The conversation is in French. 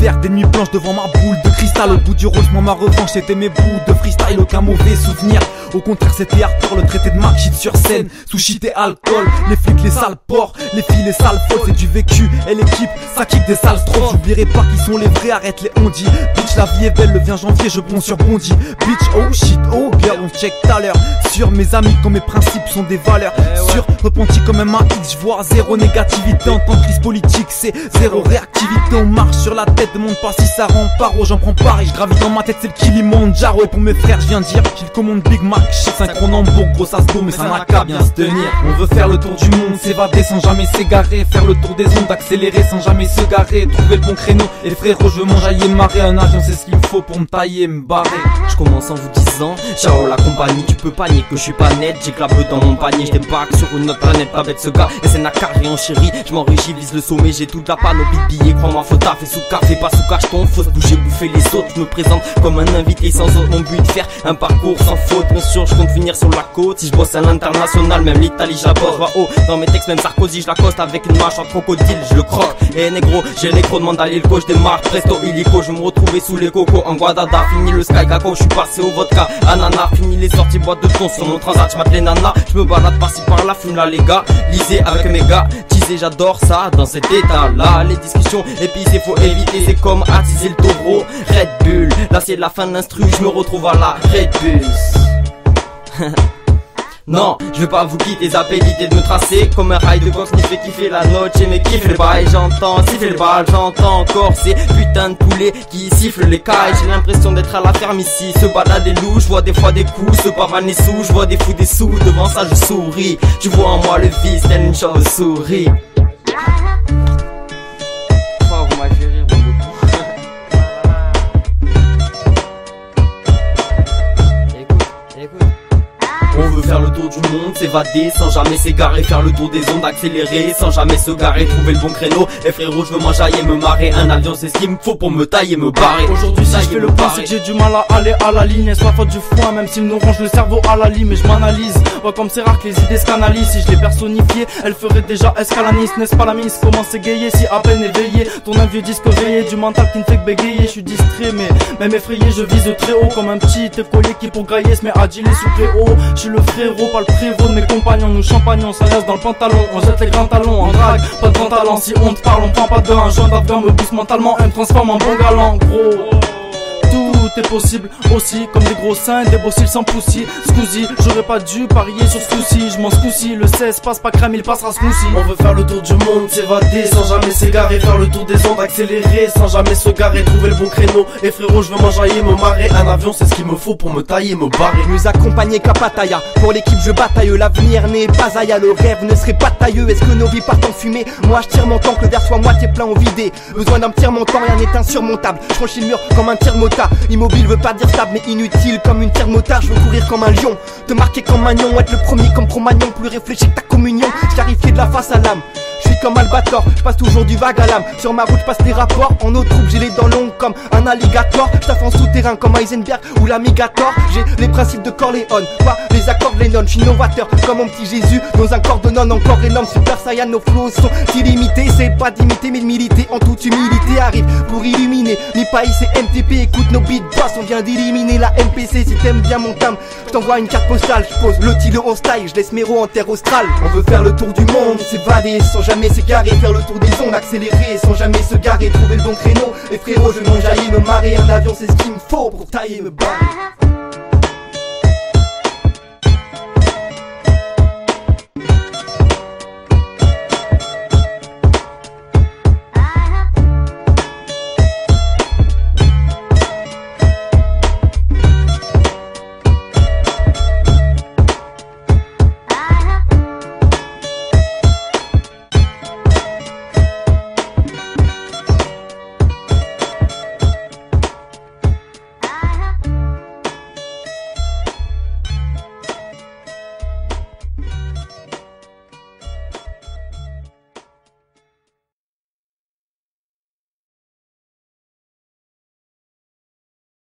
verre, des nuits blanches devant ma boule de cristal. Au bout du rose, moi ma revanche c'était mes bouts de freestyle. Aucun mauvais souvenir, au contraire c'était hardcore. Le traité de Mark shit sur scène, sous shit et alcool. Les flics, les sales porcs, les filles, les sales folles. C'est du vécu et l'équipe, ça kick des sales trop. J'oublierai pas qui sont les vrais, arrête les on-dit. Bitch la vie est belle, le 20 janvier je prends sur Bondy. Bitch oh shit, oh girl, on check tout à l'heure. Sur mes amis quand mes principes sont des valeurs. Sur repenti comme un X, je vois zéro négativité. En tant que crise politique c'est zéro réactivité. On marche sur la tête, demande pas si ça rend paro. J'en prends part et je gravite dans ma tête, c'est le Kilimanjaro. Et pour mes frères je viens dire qu'il commande Big Mac, shit synchro en bourg, gros ça se mais ça n'a qu'à bien se tenir. On veut faire le tour du monde, s'évader sans jamais s'égarer. Faire le tour des ondes, accélérer sans jamais se garer. Trouver le bon créneau, et frérot je veux m'enjailler, marrer. Un avion c'est ce qu'il me faut pour me tailler, me barrer. Je commence en vous disant, ciao la compagnie. Tu peux pas nier que je suis pas net, j'ai que la beuh dans mon panier. Je débarque sur une autre planète avec ce gars, et c'est na carré en chérie. Je m'enrichis, vise le sommet, j'ai toute la panoplie de billets. Crois-moi faut taffer sous café, pas sous cacheton. Faut se bouger, bouffer les autres. Je me présente comme un invité sans autre. Mon but de faire un parcours sans faute. Bien sûr je compte finir sur la côte. Si je bosse à l'international, même l'Italie je la bosse. Vois haut dans mes textes, même Sarkozy je l'accoste avec une mâchoire crocodile, je le croque. Et négro, j'ai l'écro, demande à l'île je démarre presto illico. Je me retrouvais sous les cocos en Guadada. Fini le sky kako, je suis passé au vodka ananas. Fini les sorties boîtes de thon sur mon transat, je m'appelais Nana. Je me balade par-ci par-là, fume là les gars. Lisez avec mes gars, disais j'adore ça dans cet état là. Les discussions épicées faut éviter, c'est comme attiser le taureau. Red Bull, là c'est la fin de l'instru, je me retrouve à la Red Bull. Non, je vais pas vous quitter, zapper l'idée de me tracer comme un rail de cox qui fait kiffer la note. J'ai mes kiffs le bail, j'entends siffler le bal, j'entends encore ces putains de poulets qui sifflent les cailles. J'ai l'impression d'être à la ferme ici, se balade des loups, je vois des fois des coups, se pavane les sous, je vois des fous des sous, devant ça je souris. Tu vois en moi le vice, telle une chauve-souris. Oh, vous m'avez fait rire, écoute. On veut faire le tour du monde, s'évader sans jamais s'égarer. Faire le tour des ondes, accélérer sans jamais se garer. Trouver le bon créneau, et frérot je veux m'enjailler, me marrer. Un avion c'est ce qu'il me faut pour me tailler, me barrer. Aujourd'hui si je fais le pas c'est que j'ai du mal à aller à la ligne. Est-ce la faute du foin même s'il nous ronge le cerveau à la lime. Et je m'analyse, ouais comme c'est rare que les idées se canalisent. Si je les personnifiais, elles feraient déjà escalanis. N'est-ce pas la mise, comment s'égayer si à peine éveillé. Ton un vieux disque veillé, du mental qui ne fait que bégayer. Je suis distrait mais même effrayé, je vise très haut. Comme un petit écolier qui pour grailler se met à dealer sous préhaut. Je suis le frérot, pas le prévôt de mes compagnons. Nous champagnons, ça reste dans le pantalon. On jette les grands talons, en drague, pas de pantalon. Si on te parle, on prend pas de un joint d'afghan me booste mentalement et me transforme en bon galant, gros. Tout est possible aussi, comme des gros seins, des beaux cils sans poussi. Scusi, j'aurais pas dû parier sur ce coup-ci. Je m'en scoussi, le 16 passe pas crème, il passera smoothie. On veut faire le tour du monde, s'évader sans jamais s'égarer. Faire le tour des ondes, accélérer sans jamais se garer. Trouver le bon créneau, et frérot je veux m'enjailler, me marrer. Un avion c'est ce qu'il me faut pour me tailler, me barrer. Nous accompagner Kapataya, pour l'équipe je bataille. L'avenir n'est pas aïe, le rêve ne serait pas tailleux. Est-ce que nos vies partent en fumée? Moi je tire mon temps, que le verre soit moitié plein ou vidé. Besoin d'un petit montant, rien n'est insurmontable. Je franchis le mur comme un tir-motard. Immobile veut pas dire stable mais inutile comme une tire-motard. Je veux courir comme un lion, te marquer comme un lion. Être le premier comme Cro-Magnon, plus réfléchi que ta communion. J'arrive de la face à l'âme. Je suis comme Albator, je passe toujours du vague à l'âme. Sur ma route je passe les rapports, en eau troupe j'ai les dents longues comme un alligator. Je taffe en souterrain comme Heisenberg ou l'Amigator. J'ai les principes de Corleone, pas les accords de Lennon. Je suis novateur comme mon petit Jésus dans un corps de nonne encore énorme. Super Saiyan, nos flows sont illimités. C'est pas d'imiter mais de militer en toute humilité. Arrive pour illuminer, mi pays c'est MTP. Écoute nos beats bass, on vient d'éliminer la MPC. Si t'aimes bien mon timbre, je t'envoie une carte postale. Je pose le tilo en style, je laisse mes ros en terre australe. On veut faire le tour du monde, s'évader sans jamais s'égarer. Faire le tour des ondes, accélérer sans jamais se garer. Trouver le bon créneau, et frérot je m'enjaille, me marrer. Un avion c'est ce qu'il me faut pour tailler, me barrer.